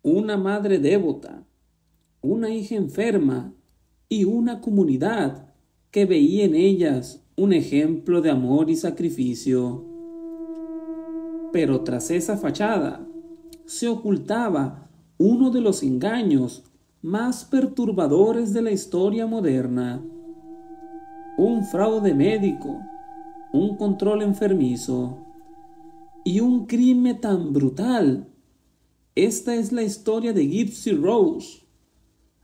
una madre devota, una hija enferma y una comunidad que veía en ellas un ejemplo de amor y sacrificio. Pero tras esa fachada se ocultaba uno de los engaños más perturbadores de la historia moderna. Un fraude médico, un control enfermizo y un crimen tan brutal. Esta es la historia de Gypsy Rose,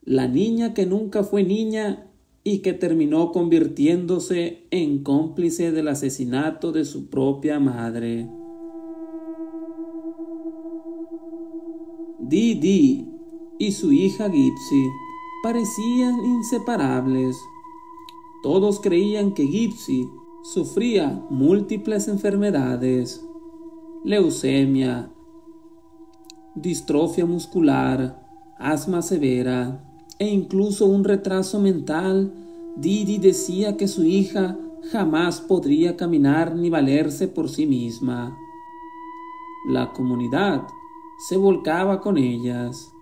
la niña que nunca fue niña y que terminó convirtiéndose en cómplice del asesinato de su propia madre. Dee Dee y su hija Gypsy parecían inseparables. Todos creían que Gypsy sufría múltiples enfermedades: leucemia, distrofia muscular, asma severa e incluso un retraso mental. Dee Dee decía que su hija jamás podría caminar ni valerse por sí misma. La comunidad se volcaba con ellas.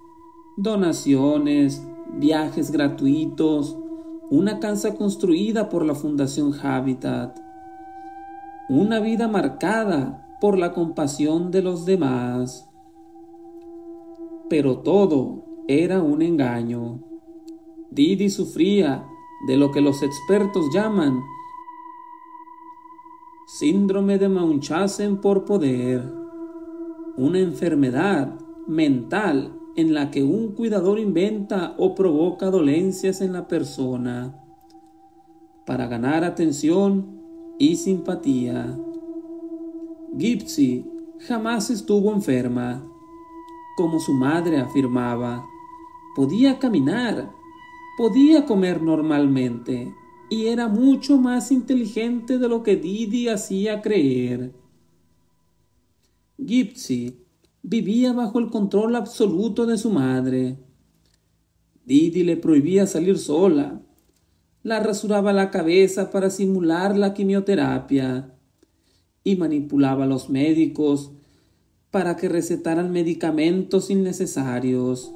Donaciones, viajes gratuitos, una casa construida por la Fundación Habitat, una vida marcada por la compasión de los demás. Pero todo era un engaño. Dee Dee sufría de lo que los expertos llaman síndrome de Munchausen por poder, una enfermedad mental en la que un cuidador inventa o provoca dolencias en la persona para ganar atención y simpatía. Gypsy jamás estuvo enferma. Como su madre afirmaba, podía caminar, podía comer normalmente y era mucho más inteligente de lo que Dee Dee hacía creer. Gypsy vivía bajo el control absoluto de su madre. Dee Dee le prohibía salir sola, la rasuraba la cabeza para simular la quimioterapia y manipulaba a los médicos para que recetaran medicamentos innecesarios.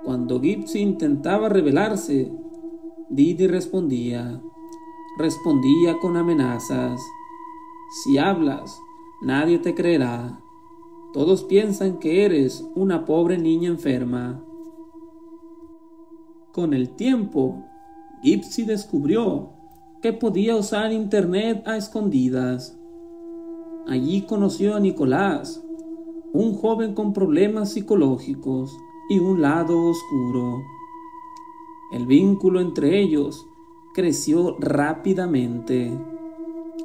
Cuando Gypsy intentaba rebelarse, Dee Dee respondía con amenazas. Si hablas, nadie te creerá. Todos piensan que eres una pobre niña enferma. Con el tiempo, Gypsy descubrió que podía usar internet a escondidas. Allí conoció a Nicolás, un joven con problemas psicológicos y un lado oscuro. El vínculo entre ellos creció rápidamente,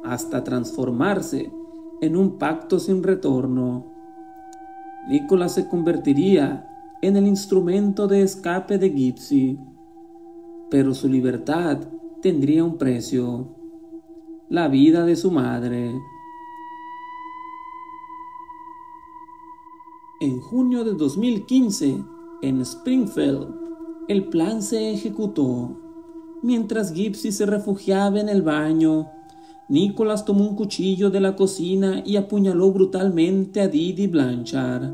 hasta transformarse en un pacto sin retorno. Nicolás se convertiría en el instrumento de escape de Gypsy, pero su libertad tendría un precio: la vida de su madre. En junio de 2015, en Springfield, el plan se ejecutó. Mientras Gypsy se refugiaba en el baño, Nicholas tomó un cuchillo de la cocina y apuñaló brutalmente a Dee Dee Blanchard.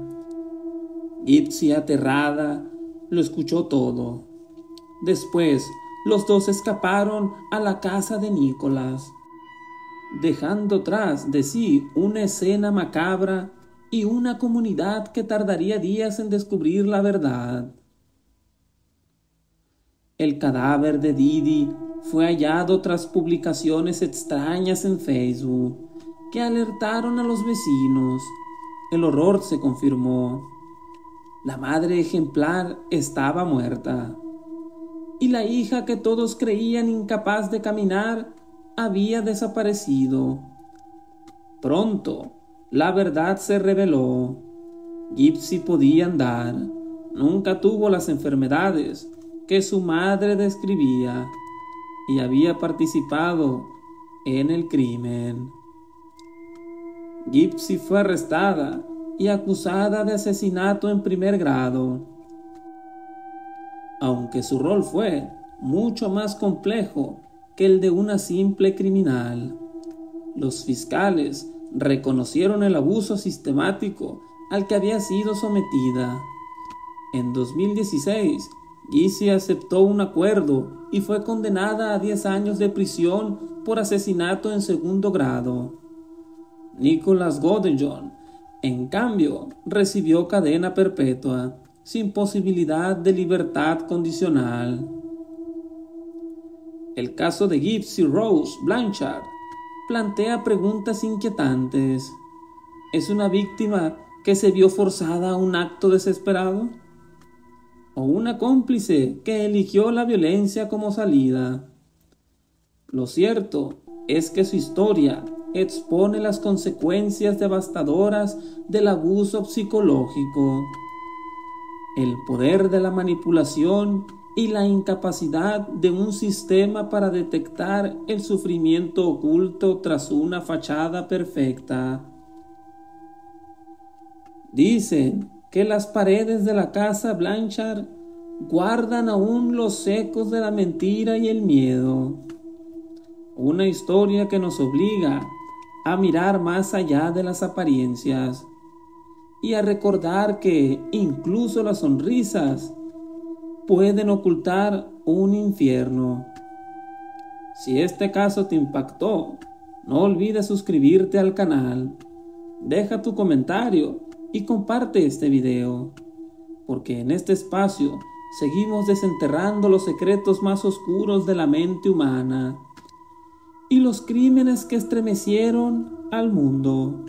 Gypsy, aterrada, lo escuchó todo. Después, los dos escaparon a la casa de Nicholas, dejando tras de sí una escena macabra y una comunidad que tardaría días en descubrir la verdad. El cadáver de Dee Dee fue hallado tras publicaciones extrañas en Facebook que alertaron a los vecinos. El horror se confirmó. La madre ejemplar estaba muerta, y la hija que todos creían incapaz de caminar había desaparecido. Pronto, la verdad se reveló. Gypsy podía andar, nunca tuvo las enfermedades que su madre describía y había participado en el crimen. Gypsy fue arrestada y acusada de asesinato en primer grado. Aunque su rol fue mucho más complejo que el de una simple criminal, los fiscales reconocieron el abuso sistemático al que había sido sometida En 2016, Gacy aceptó un acuerdo y fue condenada a 10 años de prisión por asesinato en segundo grado. Nicholas Godejohn, en cambio, recibió cadena perpetua, sin posibilidad de libertad condicional. El caso de Gypsy Rose Blanchard plantea preguntas inquietantes. ¿Es una víctima que se vio forzada a un acto desesperado? ¿O una cómplice que eligió la violencia como salida? Lo cierto es que su historia expone las consecuencias devastadoras del abuso psicológico, el poder de la manipulación y la incapacidad de un sistema para detectar el sufrimiento oculto tras una fachada perfecta. Dicen que las paredes de la casa Blanchard guardan aún los ecos de la mentira y el miedo. Una historia que nos obliga a mirar más allá de las apariencias y a recordar que incluso las sonrisas pueden ocultar un infierno. Si este caso te impactó, no olvides suscribirte al canal, deja tu comentario y comparte este video, porque en este espacio seguimos desenterrando los secretos más oscuros de la mente humana y los crímenes que estremecieron al mundo.